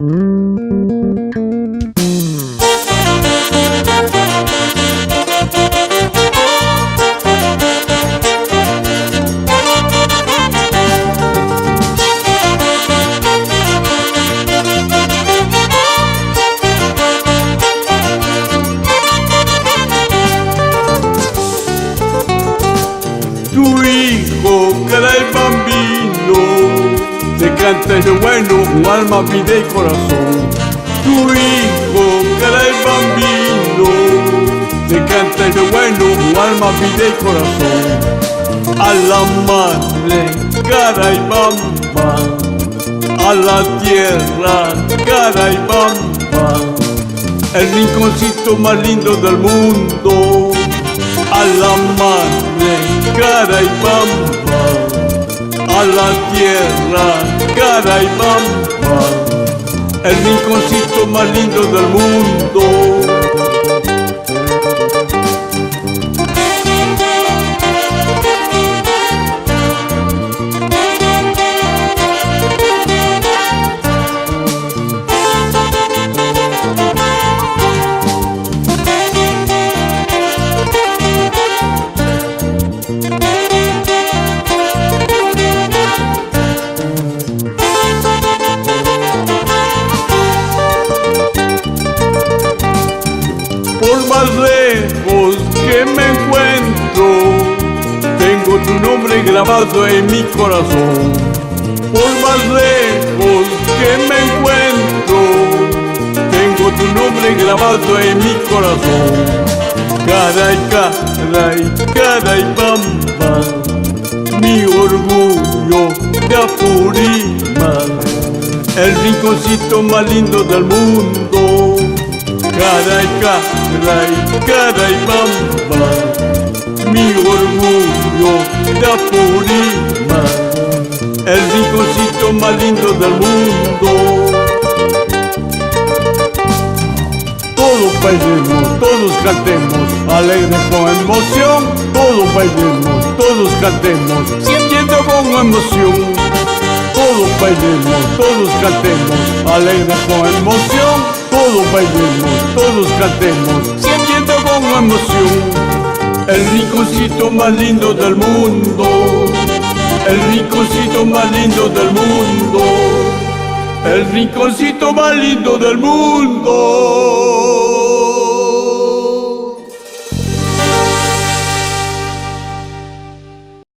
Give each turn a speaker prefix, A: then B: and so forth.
A: Tu hijo, caray bambino, se canta ese bueno, un alma, vida y corazón. Tu hijo, caray bambino, se canta ese bueno, un alma, vida y corazón. A la madre, caray bamba, a la tierra, caray bamba, el rinconcito más lindo del mundo. A la madre, caray bamba, a la tierra, caray bamba, el rinconcito más lindo del mundo. Por más lejos que me encuentro, tengo tu nombre grabado en mi corazón. Por más lejos que me encuentro, tengo tu nombre grabado en mi corazón. Caray, caray, caray bamba, mi orgullo de Apurímac, el rinconcito más lindo del mundo. Caray, caray, caray bamba, mi orgullo de Apurímac, el rinconcito más lindo del mundo. Todos bailemos, todos cantemos, alegres con emoción. Todos bailemos, todos cantemos, sintiendo con emoción. Todos bailemos, todos cantemos, alegres con emoción. Todos bailemos, todos cantemos, sintiendo con emoción. El rinconcito más lindo del mundo, el rinconcito más lindo del mundo, el rinconcito más lindo del mundo.